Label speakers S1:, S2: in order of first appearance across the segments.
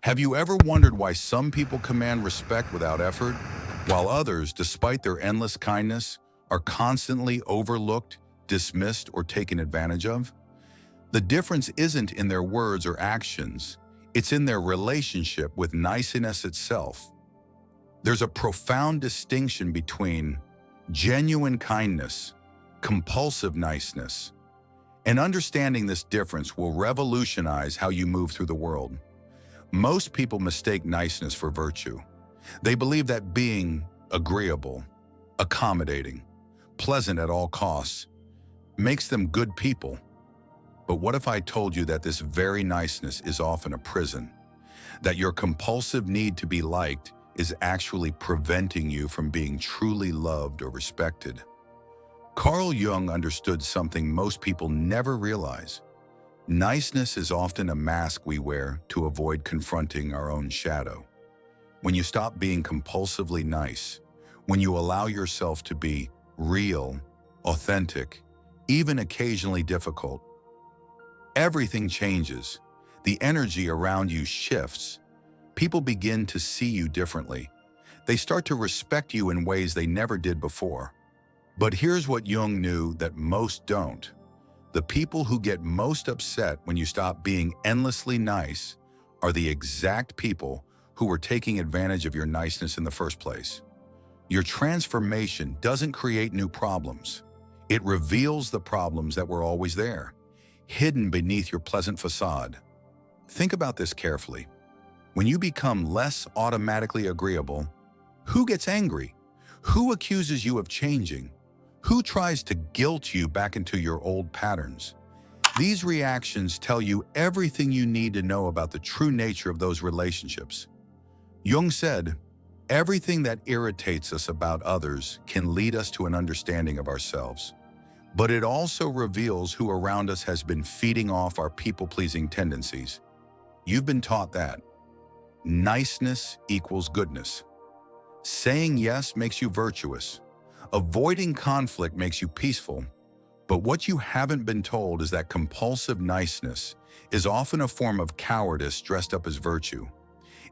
S1: Have you ever wondered why some people command respect without effort, while others, despite their endless kindness, are constantly overlooked, dismissed, or taken advantage of? The difference isn't in their words or actions, it's in their relationship with niceness itself. There's a profound distinction between genuine kindness, compulsive niceness, and understanding this difference will revolutionize how you move through the world. Most people mistake niceness for virtue. They believe that being agreeable, accommodating, pleasant at all costs makes them good people. But what if I told you that this very niceness is often a prison? That your compulsive need to be liked is actually preventing you from being truly loved or respected? Carl Jung understood something most people never realize. Niceness is often a mask we wear to avoid confronting our own shadow. When you stop being compulsively nice, when you allow yourself to be real, authentic, even occasionally difficult, everything changes. The energy around you shifts. People begin to see you differently. They start to respect you in ways they never did before. But here's what Jung knew that most don't. The people who get most upset when you stop being endlessly nice are the exact people who were taking advantage of your niceness in the first place. Your transformation doesn't create new problems. It reveals the problems that were always there, hidden beneath your pleasant facade. Think about this carefully. When you become less automatically agreeable, who gets angry? Who accuses you of changing? Who tries to guilt you back into your old patterns? These reactions tell you everything you need to know about the true nature of those relationships. Jung said, everything that irritates us about others can lead us to an understanding of ourselves. But it also reveals who around us has been feeding off our people-pleasing tendencies. You've been taught that niceness equals goodness. Saying yes makes you virtuous. Avoiding conflict makes you peaceful. But what you haven't been told is that compulsive niceness is often a form of cowardice dressed up as virtue.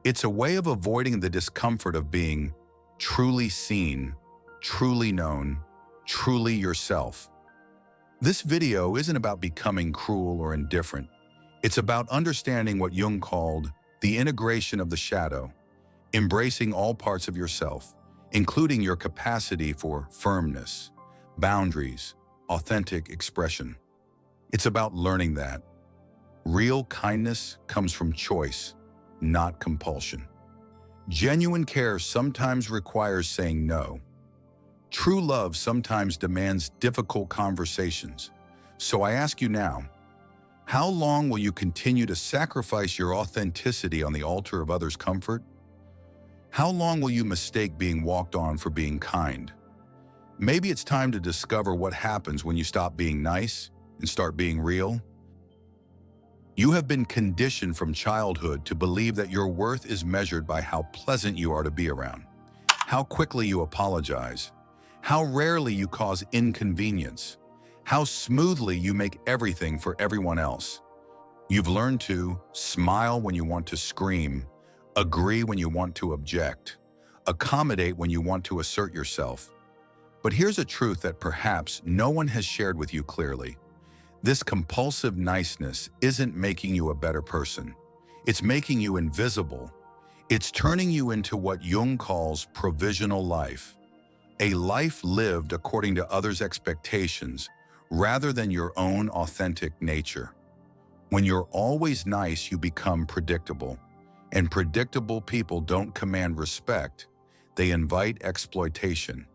S1: It's a way of avoiding the discomfort of being truly seen, truly known, truly yourself. This video isn't about becoming cruel or indifferent. It's about understanding what Jung called the integration of the shadow, embracing all parts of yourself, including your capacity for firmness, boundaries, authentic expression. It's about learning that real kindness comes from choice, not compulsion. Genuine care sometimes requires saying no. True love sometimes demands difficult conversations. So I ask you now, how long will you continue to sacrifice your authenticity on the altar of others' comfort? How long will you mistake being walked on for being kind? Maybe it's time to discover what happens when you stop being nice and start being real. You have been conditioned from childhood to believe that your worth is measured by how pleasant you are to be around, how quickly you apologize, how rarely you cause inconvenience, how smoothly you make everything for everyone else. You've learned to smile when you want to scream, agree when you want to object, accommodate when you want to assert yourself. But here's a truth that perhaps no one has shared with you clearly. This compulsive niceness isn't making you a better person. It's making you invisible. It's turning you into what Jung calls provisional life, a life lived according to others' expectations rather than your own authentic nature. When you're always nice, you become predictable. And predictable people don't command respect, they invite exploitation.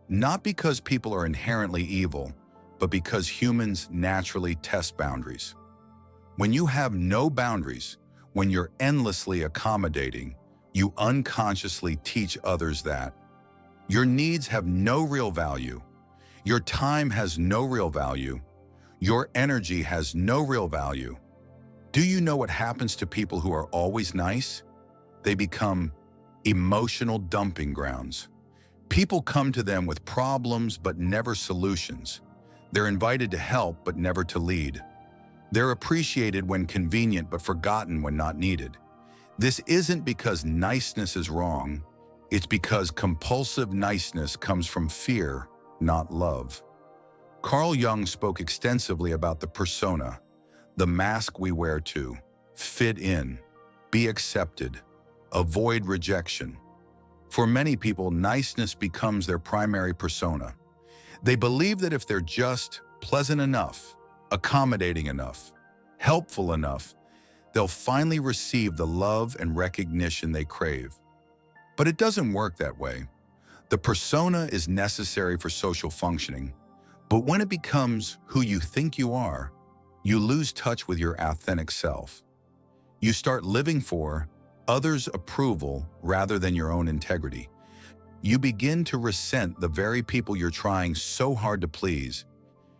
S1: Not because people are inherently evil, but because humans naturally test boundaries. When you have no boundaries, when you're endlessly accommodating, you unconsciously teach others that your needs have no real value, your time has no real value, your energy has no real value. Do you know what happens to people who are always nice? They become emotional dumping grounds. People come to them with problems but never solutions. They're invited to help but never to lead. They're appreciated when convenient but forgotten when not needed. This isn't because niceness is wrong, it's because compulsive niceness comes from fear, not love. Carl Jung spoke extensively about the persona, the mask we wear to fit in, be accepted, avoid rejection. For many people, niceness becomes their primary persona. They believe that if they're just pleasant enough, accommodating enough, helpful enough, they'll finally receive the love and recognition they crave. But it doesn't work that way. The persona is necessary for social functioning, but when it becomes who you think you are, you lose touch with your authentic self. You start living for others' approval rather than your own integrity. You begin to resent the very people you're trying so hard to please.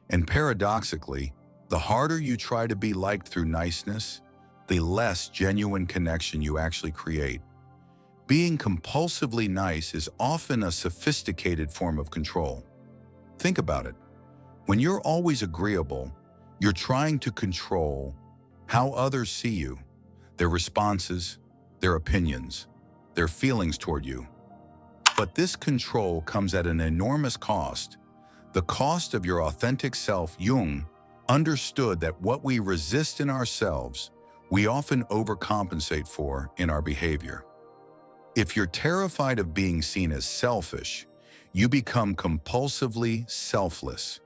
S1: And paradoxically, the harder you try to be liked through niceness, the less genuine connection you actually create. Being compulsively nice is often a sophisticated form of control. Think about it. When you're always agreeable, you're trying to control how others see you, their responses, their opinions, their feelings toward you. But this control comes at an enormous cost, the cost of your authentic self. Jung understood that what we resist in ourselves, we often overcompensate for in our behavior. If you're terrified of being seen as selfish, you become compulsively selfless.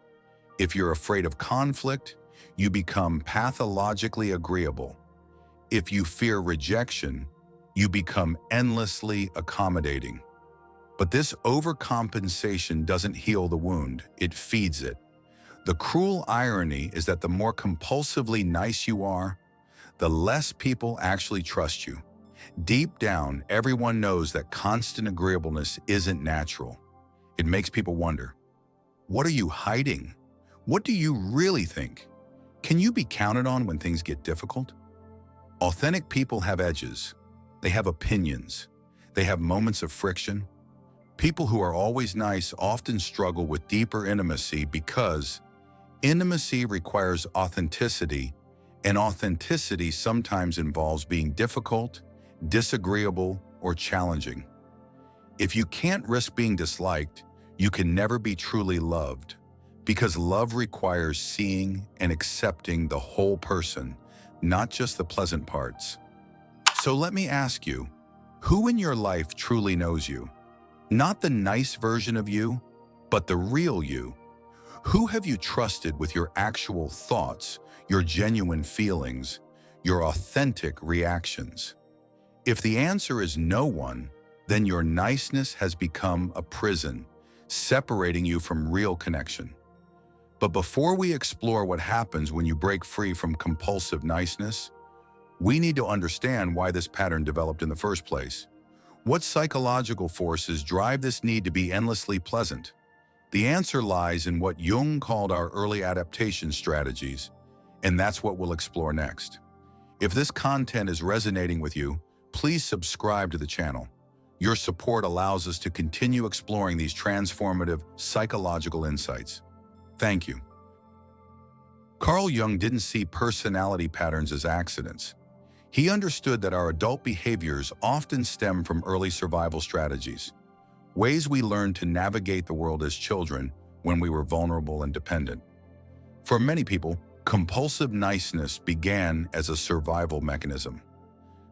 S1: If you're afraid of conflict, you become pathologically agreeable. If you fear rejection, you become endlessly accommodating. But this overcompensation doesn't heal the wound, it feeds it. The cruel irony is that the more compulsively nice you are, the less people actually trust you. Deep down, everyone knows that constant agreeableness isn't natural. It makes people wonder, what are you hiding? What do you really think? Can you be counted on when things get difficult? Authentic people have edges. They have opinions. They have moments of friction. People who are always nice often struggle with deeper intimacy because intimacy requires authenticity, and authenticity sometimes involves being difficult, disagreeable, or challenging. If you can't risk being disliked, you can never be truly loved, because love requires seeing and accepting the whole person, not just the pleasant parts. So let me ask you, who in your life truly knows you? Not the nice version of you, but the real you. Who have you trusted with your actual thoughts, your genuine feelings, your authentic reactions? If the answer is no one, then your niceness has become a prison, separating you from real connection. But before we explore what happens when you break free from compulsive niceness, we need to understand why this pattern developed in the first place. What psychological forces drive this need to be endlessly pleasant? The answer lies in what Jung called our early adaptation strategies, and that's what we'll explore next. If this content is resonating with you, please subscribe to the channel. Your support allows us to continue exploring these transformative psychological insights. Thank you. Carl Jung didn't see personality patterns as accidents. He understood that our adult behaviors often stem from early survival strategies, ways we learned to navigate the world as children when we were vulnerable and dependent. For many people, compulsive niceness began as a survival mechanism.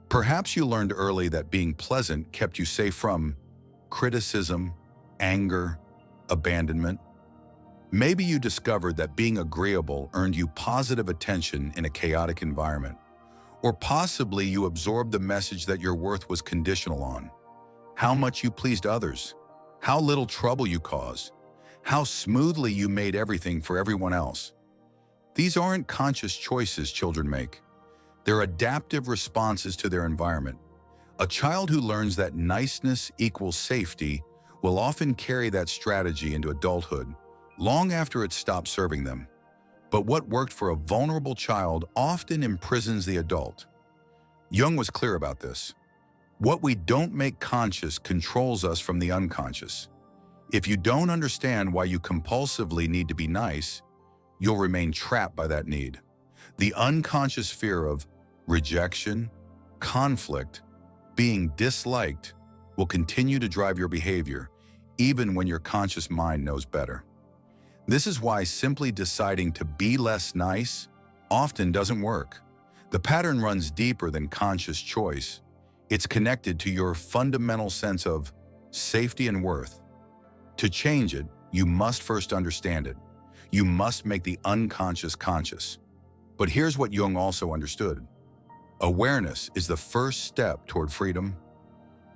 S1: Perhaps you learned early that being pleasant kept you safe from criticism, anger, abandonment. Maybe you discovered that being agreeable earned you positive attention in a chaotic environment. Or possibly you absorbed the message that your worth was conditional on how much you pleased others, how little trouble you caused, how smoothly you made everything for everyone else. These aren't conscious choices children make. They're adaptive responses to their environment. A child who learns that niceness equals safety will often carry that strategy into adulthood, long after it stops serving them. But what worked for a vulnerable child often imprisons the adult. Jung was clear about this. What we don't make conscious controls us from the unconscious. If you don't understand why you compulsively need to be nice, you'll remain trapped by that need. The unconscious fear of rejection, conflict, Being disliked will continue to drive your behavior, even when your conscious mind knows better. This is why simply deciding to be less nice often doesn't work. The pattern runs deeper than conscious choice. It's connected to your fundamental sense of safety and worth. To change it, you must first understand it. You must make the unconscious conscious. But here's what Jung also understood. Awareness is the first step toward freedom.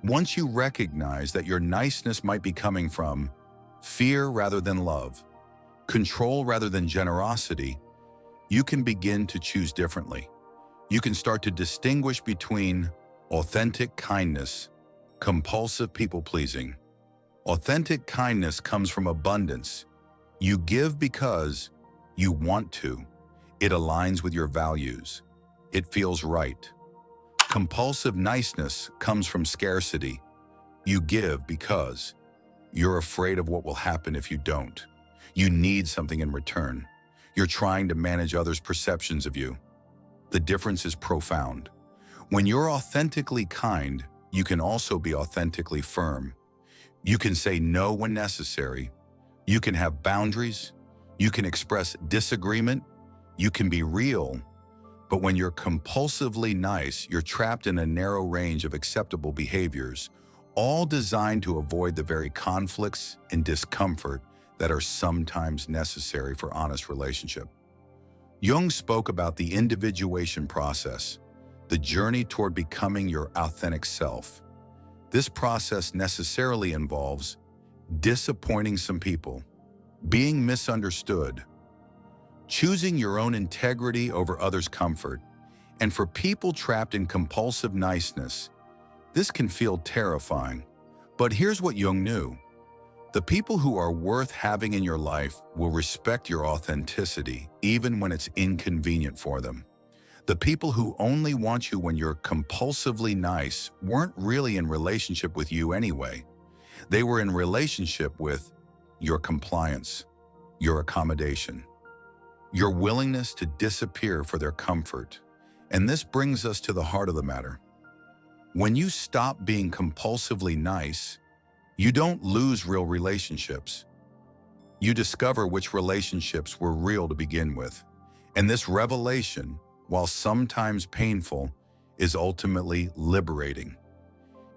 S1: Once you recognize that your niceness might be coming from fear rather than love, control rather than generosity, you can begin to choose differently. You can start to distinguish between authentic kindness, compulsive people-pleasing. Authentic kindness comes from abundance. You give because you want to. It aligns with your values. It feels right. Compulsive niceness comes from scarcity. You give because you're afraid of what will happen if you don't. You need something in return. You're trying to manage others' perceptions of you. The difference is profound. When you're authentically kind, you can also be authentically firm. You can say no when necessary. You can have boundaries. You can express disagreement. You can be real. But when you're compulsively nice, you're trapped in a narrow range of acceptable behaviors, all designed to avoid the very conflicts and discomfort that are sometimes necessary for honest relationship. Jung spoke about the individuation process, the journey toward becoming your authentic self. This process necessarily involves disappointing some people, being misunderstood, choosing your own integrity over others' comfort, and for people trapped in compulsive niceness, this can feel terrifying. But here's what Jung knew. The people who are worth having in your life will respect your authenticity, even when it's inconvenient for them. The people who only want you when you're compulsively nice weren't really in relationship with you anyway. They were in relationship with your compliance, your accommodation, your willingness to disappear for their comfort. And this brings us to the heart of the matter. When you stop being compulsively nice, you don't lose real relationships. You discover which relationships were real to begin with. And this revelation, while sometimes painful, is ultimately liberating.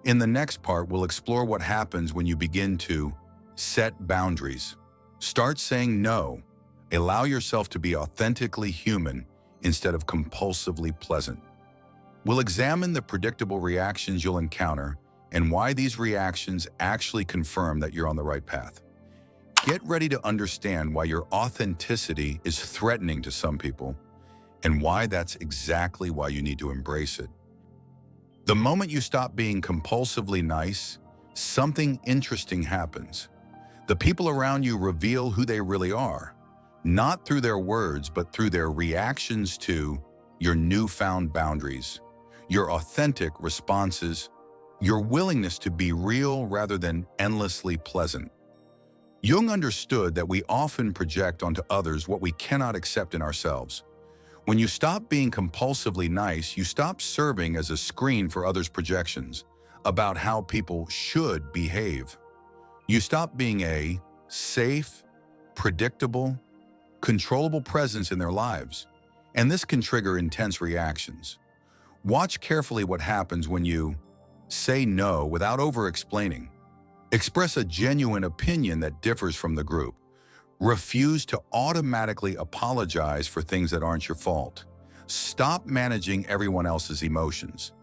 S1: In the next part, we'll explore what happens when you begin to set boundaries. Start saying no. Allow yourself to be authentically human instead of compulsively pleasant. We'll examine the predictable reactions you'll encounter and why these reactions actually confirm that you're on the right path. Get ready to understand why your authenticity is threatening to some people and why that's exactly why you need to embrace it. The moment you stop being compulsively nice, something interesting happens. The people around you reveal who they really are, not through their words, but through their reactions to your newfound boundaries, your authentic responses, your willingness to be real rather than endlessly pleasant. Jung understood that we often project onto others what we cannot accept in ourselves. When you stop being compulsively nice, you stop serving as a screen for others' projections about how people should behave. You stop being a safe, predictable, controllable presence in their lives, and this can trigger intense reactions. Watch carefully what happens when you say no without over-explaining. Express a genuine opinion that differs from the group. Refuse to automatically apologize for things that aren't your fault. Stop managing everyone else's emotions.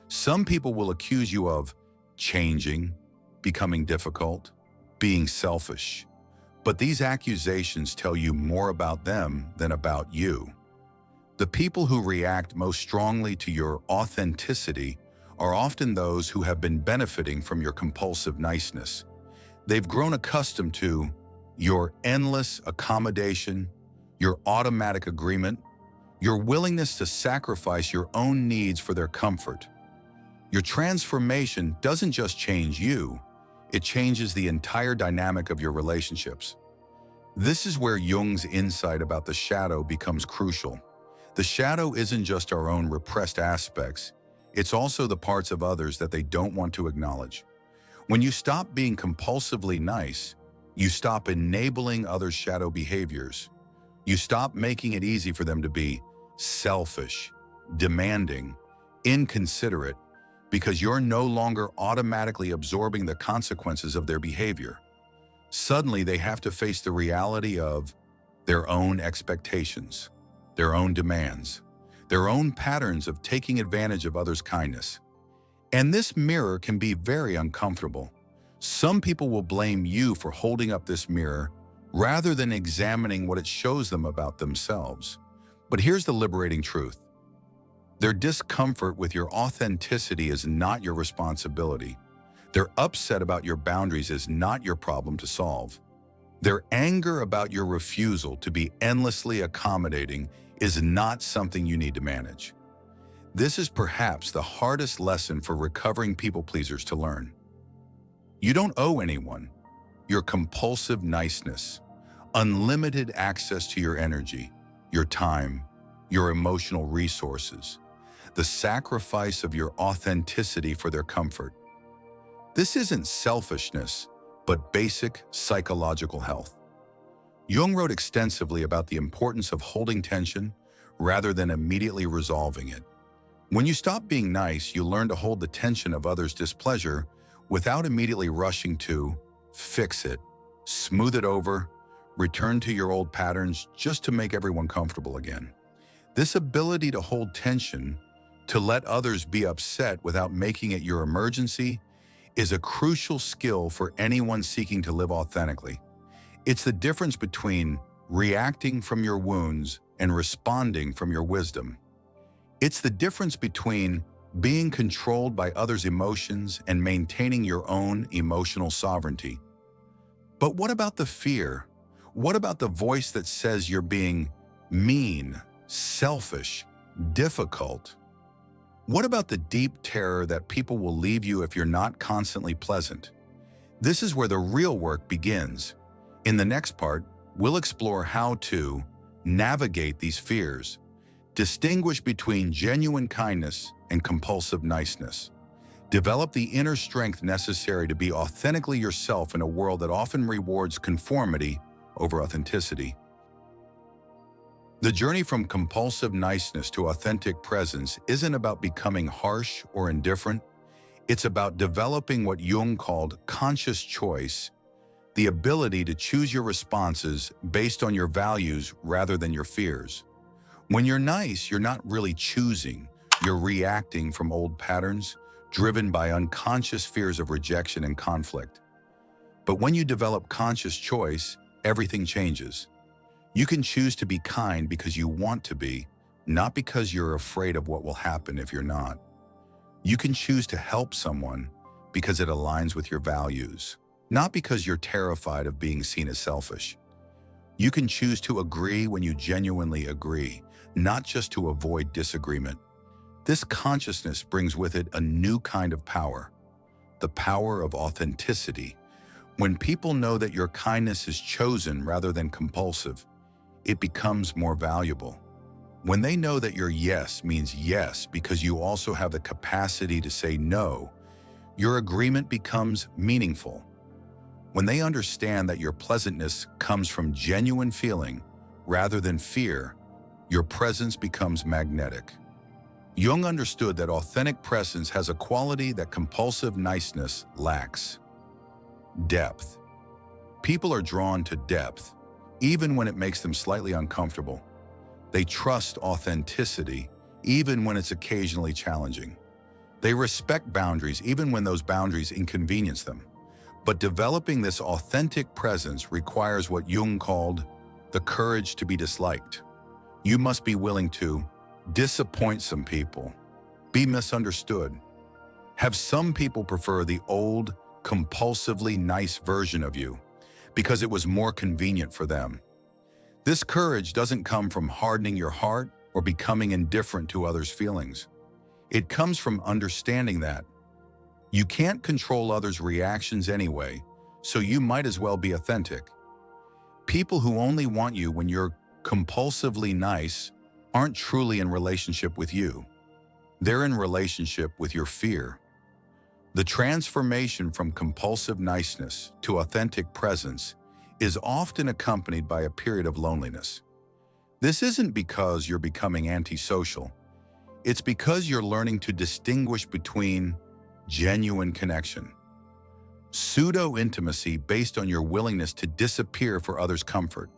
S1: Some people will accuse you of changing, becoming difficult, being selfish. But these accusations tell you more about them than about you. The people who react most strongly to your authenticity are often those who have been benefiting from your compulsive niceness. They've grown accustomed to your endless accommodation, your automatic agreement, your willingness to sacrifice your own needs for their comfort. Your transformation doesn't just change you, it changes the entire dynamic of your relationships. This is where Jung's insight about the shadow becomes crucial. The shadow isn't just our own repressed aspects, It's also the parts of others that they don't want to acknowledge. When you stop being compulsively nice, you stop enabling others' shadow behaviors. You stop making it easy for them to be selfish, demanding, inconsiderate, because you're no longer automatically absorbing the consequences of their behavior. Suddenly, they have to face the reality of their own expectations, their own demands, their own patterns of taking advantage of others' kindness. And this mirror can be very uncomfortable. Some people will blame you for holding up this mirror rather than examining what it shows them about themselves. But here's the liberating truth. Their discomfort with your authenticity is not your responsibility. Their upset about your boundaries is not your problem to solve. Their anger about your refusal to be endlessly accommodating is not something you need to manage. This is perhaps the hardest lesson for recovering people pleasers to learn. You don't owe anyone your compulsive niceness, unlimited access to your energy, your time, your emotional resources, the sacrifice of your authenticity for their comfort. This isn't selfishness, but basic psychological health. Jung wrote extensively about the importance of holding tension rather than immediately resolving it. When you stop being nice, you learn to hold the tension of others' displeasure without immediately rushing to fix it, smooth it over, return to your old patterns just to make everyone comfortable again. This ability to hold tension, to let others be upset without making it your emergency, is a crucial skill for anyone seeking to live authentically. It's the difference between reacting from your wounds and responding from your wisdom. It's the difference between being controlled by others' emotions and maintaining your own emotional sovereignty. But what about the fear? What about the voice that says you're being mean, selfish, difficult? What about the deep terror that people will leave you if you're not constantly pleasant? This is where the real work begins. In the next part, we'll explore how to navigate these fears, distinguish between genuine kindness and compulsive niceness, develop the inner strength necessary to be authentically yourself in a world that often rewards conformity over authenticity. The journey from compulsive niceness to authentic presence isn't about becoming harsh or indifferent. It's about developing what Jung called conscious choice, the ability to choose your responses based on your values rather than your fears. When you're nice, you're not really choosing. You're reacting from old patterns, driven by unconscious fears of rejection and conflict. But when you develop conscious choice, everything changes. You can choose to be kind because you want to be, not because you're afraid of what will happen if you're not. You can choose to help someone because it aligns with your values, not because you're terrified of being seen as selfish. You can choose to agree when you genuinely agree, not just to avoid disagreement. This consciousness brings with it a new kind of power, the power of authenticity. When people know that your kindness is chosen rather than compulsive, it becomes more valuable. When they know that your yes means yes because you also have the capacity to say no, your agreement becomes meaningful. When they understand that your pleasantness comes from genuine feeling rather than fear, your presence becomes magnetic. Jung understood that authentic presence has a quality that compulsive niceness lacks: depth. People are drawn to depth, even when it makes them slightly uncomfortable. They trust authenticity, even when it's occasionally challenging. They respect boundaries, even when those boundaries inconvenience them. But developing this authentic presence requires what Jung called the courage to be disliked. You must be willing to disappoint some people, be misunderstood. Have some people prefer the old, compulsively nice version of you because it was more convenient for them. This courage doesn't come from hardening your heart or becoming indifferent to others' feelings. It comes from understanding that you can't control others' reactions anyway, so you might as well be authentic. People who only want you when you're compulsively nice aren't truly in relationship with you. They're in relationship with your fear. The transformation from compulsive niceness to authentic presence is often accompanied by a period of loneliness. This isn't because you're becoming antisocial. It's because you're learning to distinguish between genuine connection, pseudo-intimacy based on your willingness to disappear for others' comfort.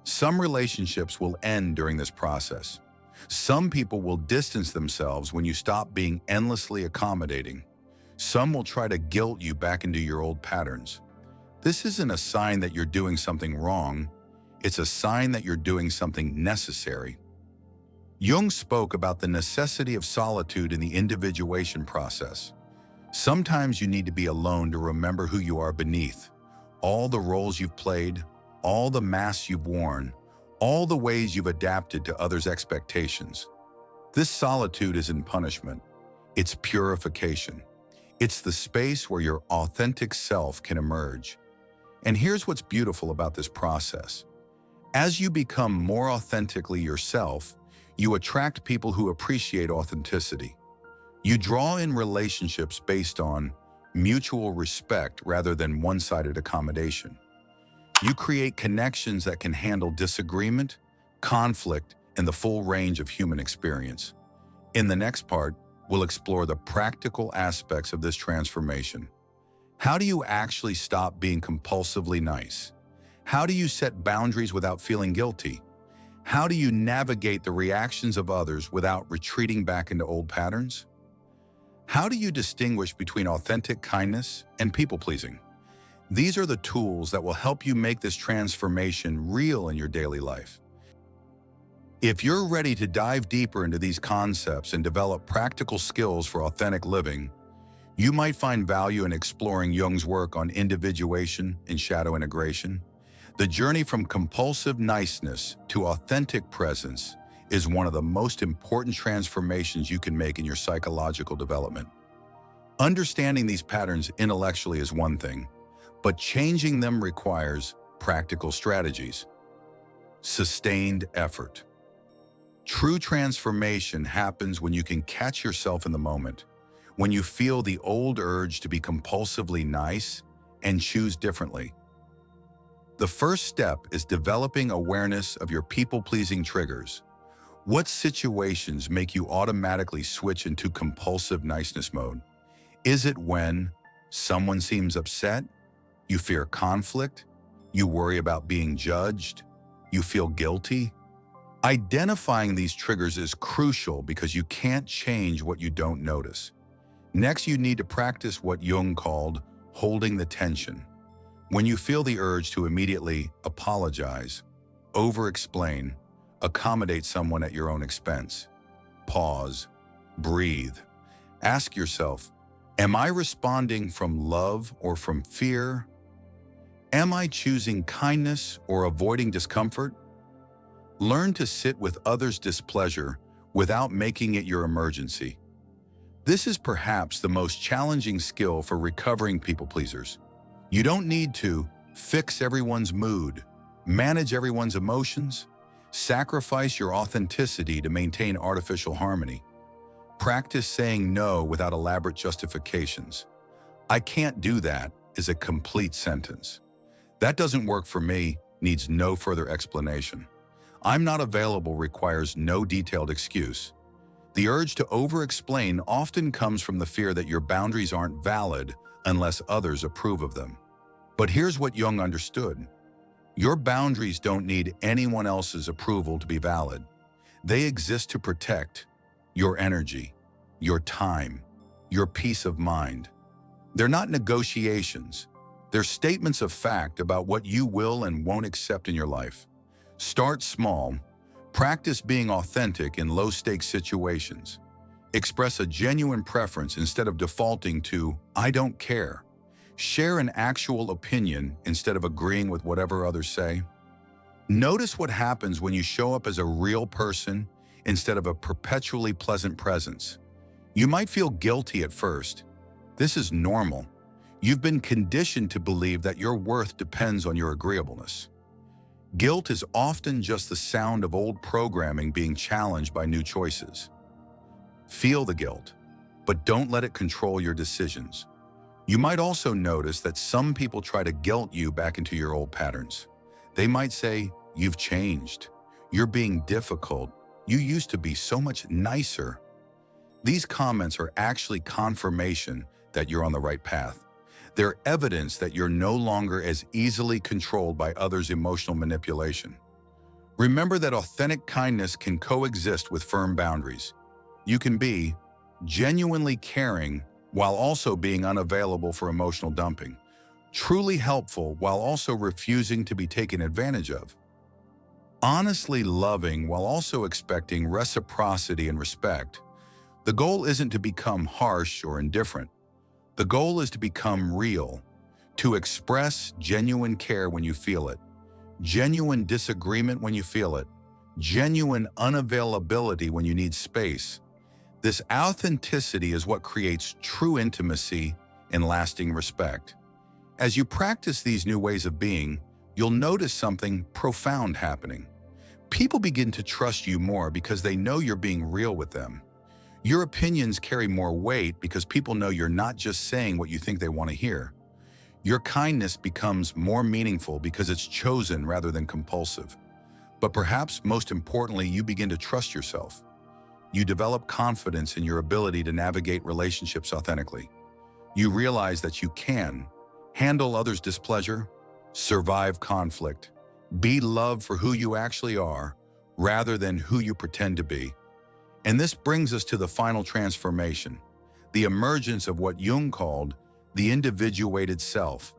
S1: Some relationships will end during this process. Some people will distance themselves when you stop being endlessly accommodating. Some will try to guilt you back into your old patterns. This isn't a sign that you're doing something wrong. It's a sign that you're doing something necessary. Jung spoke about the necessity of solitude in the individuation process. Sometimes you need to be alone to remember who you are beneath, all the roles you've played, all the masks you've worn, all the ways you've adapted to others' expectations. This solitude isn't punishment. It's purification. It's the space where your authentic self can emerge. And here's what's beautiful about this process. As you become more authentically yourself, you attract people who appreciate authenticity. You draw in relationships based on mutual respect rather than one-sided accommodation. You create connections that can handle disagreement, conflict, and the full range of human experience. In the next part, we'll explore the practical aspects of this transformation. How do you actually stop being compulsively nice? How do you set boundaries without feeling guilty? How do you navigate the reactions of others without retreating back into old patterns? How do you distinguish between authentic kindness and people-pleasing? These are the tools that will help you make this transformation real in your daily life. If you're ready to dive deeper into these concepts and develop practical skills for authentic living, you might find value in exploring Jung's work on individuation and shadow integration. The journey from compulsive niceness to authentic presence is one of the most important transformations you can make in your psychological development. Understanding these patterns intellectually is one thing, but changing them requires practical strategies. Sustained effort. True transformation happens when you can catch yourself in the moment, when you feel the old urge to be compulsively nice and choose differently. The first step is developing awareness of your people-pleasing triggers. What situations make you automatically switch into compulsive niceness mode? Is it when someone seems upset? You fear conflict? You worry about being judged? You feel guilty? Identifying these triggers is crucial because you can't change what you don't notice. Next, you need to practice what Jung called holding the tension. When you feel the urge to immediately apologize, over-explain, accommodate someone at your own expense, pause, breathe. Ask yourself, am I responding from love or from fear? Am I choosing kindness or avoiding discomfort? Learn to sit with others' displeasure without making it your emergency. This is perhaps the most challenging skill for recovering people-pleasers. You don't need to fix everyone's mood, manage everyone's emotions, sacrifice your authenticity to maintain artificial harmony. Practice saying no without elaborate justifications. I can't do that is a complete sentence. That doesn't work for me needs no further explanation. I'm not available requires no detailed excuse. The urge to over-explain often comes from the fear that your boundaries aren't valid unless others approve of them. But here's what Jung understood. Your boundaries don't need anyone else's approval to be valid. They exist to protect your energy, your time, your peace of mind. They're not negotiations. They're statements of fact about what you will and won't accept in your life. Start small. Practice being authentic in low-stakes situations. Express a genuine preference instead of defaulting to, I don't care. Share an actual opinion instead of agreeing with whatever others say. Notice what happens when you show up as a real person instead of a perpetually pleasant presence. You might feel guilty at first. This is normal. You've been conditioned to believe that your worth depends on your agreeableness. Guilt is often just the sound of old programming being challenged by new choices. Feel the guilt, but don't let it control your decisions. You might also notice that some people try to guilt you back into your old patterns. They might say, "You've changed. You're being difficult. You used to be so much nicer." These comments are actually confirmation that you're on the right path. They're evidence that you're no longer as easily controlled by others' emotional manipulation. Remember that authentic kindness can coexist with firm boundaries. You can be genuinely caring while also being unavailable for emotional dumping, truly helpful while also refusing to be taken advantage of, honestly loving while also expecting reciprocity and respect. The goal isn't to become harsh or indifferent. The goal is to become real, to express genuine care when you feel it, genuine disagreement when you feel it, genuine unavailability when you need space. This authenticity is what creates true intimacy and lasting respect. As you practice these new ways of being, you'll notice something profound happening. People begin to trust you more because they know you're being real with them. Your opinions carry more weight because people know you're not just saying what you think they want to hear. Your kindness becomes more meaningful because it's chosen rather than compulsive. But perhaps most importantly, you begin to trust yourself. You develop confidence in your ability to navigate relationships authentically. You realize that you can handle others' displeasure, survive conflict, be loved for who you actually are rather than who you pretend to be. And this brings us to the final transformation, the emergence of what Jung called the individuated self.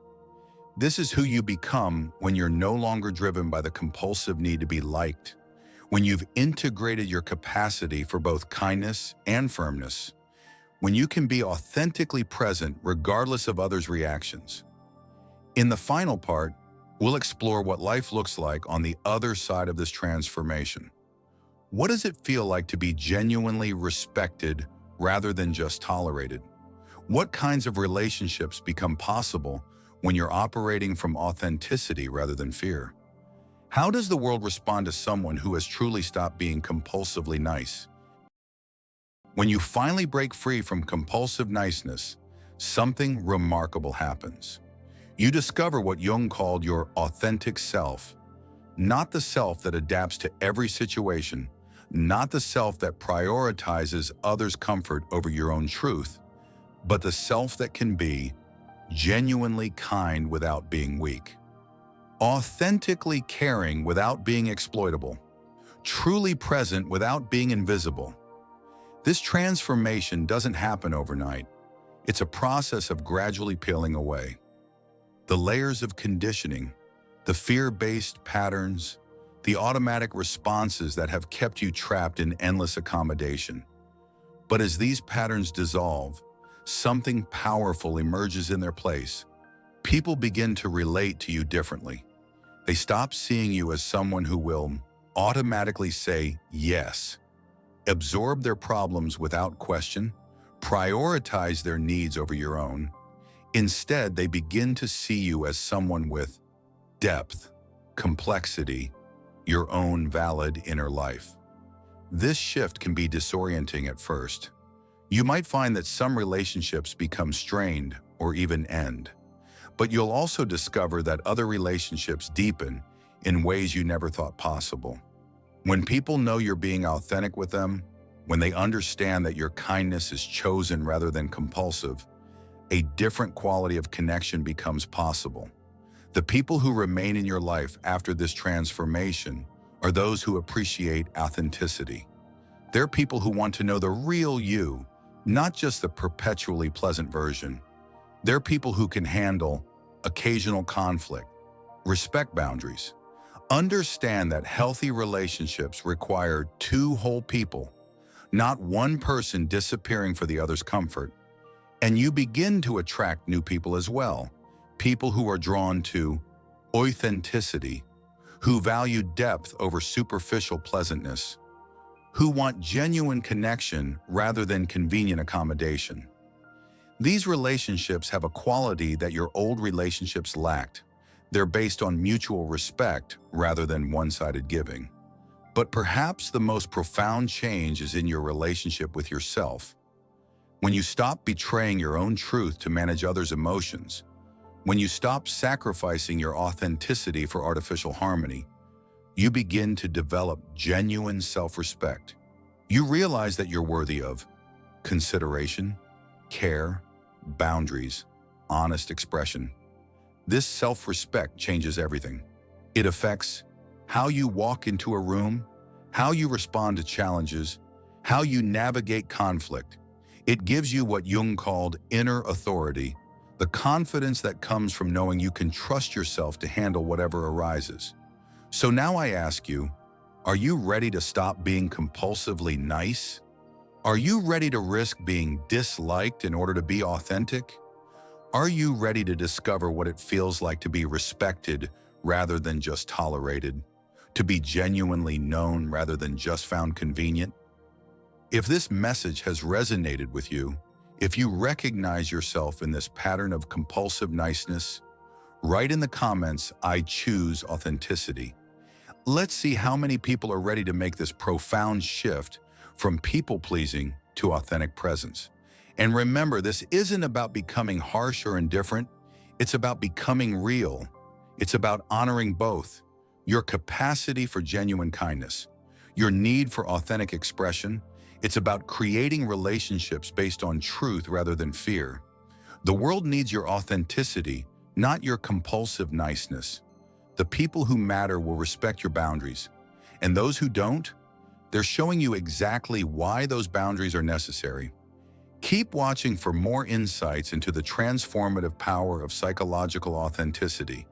S1: This is who you become when you're no longer driven by the compulsive need to be liked, when you've integrated your capacity for both kindness and firmness, when you can be authentically present regardless of others' reactions. In the final part, we'll explore what life looks like on the other side of this transformation. What does it feel like to be genuinely respected rather than just tolerated? What kinds of relationships become possible when you're operating from authenticity rather than fear? How does the world respond to someone who has truly stopped being compulsively nice? When you finally break free from compulsive niceness, something remarkable happens. You discover what Jung called your authentic self, not the self that adapts to every situation, not the self that prioritizes others' comfort over your own truth, but the self that can be genuinely kind without being weak, authentically caring without being exploitable, truly present without being invisible. This transformation doesn't happen overnight. It's a process of gradually peeling away the layers of conditioning, the fear-based patterns, the automatic responses that have kept you trapped in endless accommodation. But as these patterns dissolve, something powerful emerges in their place. People begin to relate to you differently. They stop seeing you as someone who will automatically say yes, absorb their problems without question, prioritize their needs over your own. Instead, they begin to see you as someone with depth, complexity, your own valid inner life. This shift can be disorienting at first. You might find that some relationships become strained or even end, but you'll also discover that other relationships deepen in ways you never thought possible. When people know you're being authentic with them, when they understand that your kindness is chosen rather than compulsive, a different quality of connection becomes possible. The people who remain in your life after this transformation are those who appreciate authenticity. They're people who want to know the real you, not just the perpetually pleasant version. They're people who can handle occasional conflict, respect boundaries, understand that healthy relationships require two whole people, not one person disappearing for the other's comfort. And you begin to attract new people as well, people who are drawn to authenticity, who value depth over superficial pleasantness, who want genuine connection rather than convenient accommodation. These relationships have a quality that your old relationships lacked. They're based on mutual respect rather than one-sided giving. But perhaps the most profound change is in your relationship with yourself. When you stop betraying your own truth to manage others' emotions, when you stop sacrificing your authenticity for artificial harmony, you begin to develop genuine self-respect. You realize that you're worthy of consideration, care, boundaries, honest expression. This self-respect changes everything. It affects how you walk into a room, how you respond to challenges, how you navigate conflict. It gives you what Jung called inner authority, the confidence that comes from knowing you can trust yourself to handle whatever arises. So now I ask you, are you ready to stop being compulsively nice? Are you ready to risk being disliked in order to be authentic? Are you ready to discover what it feels like to be respected rather than just tolerated? To be genuinely known rather than just found convenient? If this message has resonated with you, if you recognize yourself in this pattern of compulsive niceness, write in the comments, "I choose authenticity." Let's see how many people are ready to make this profound shift from people-pleasing to authentic presence. And remember, this isn't about becoming harsh or indifferent. It's about becoming real. It's about honoring both your capacity for genuine kindness, your need for authentic expression. It's about creating relationships based on truth rather than fear. The world needs your authenticity, not your compulsive niceness. The people who matter will respect your boundaries, and those who don't, they're showing you exactly why those boundaries are necessary. Keep watching for more insights into the transformative power of psychological authenticity.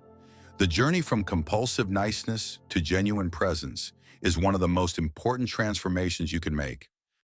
S1: The journey from compulsive niceness to genuine presence is one of the most important transformations you can make.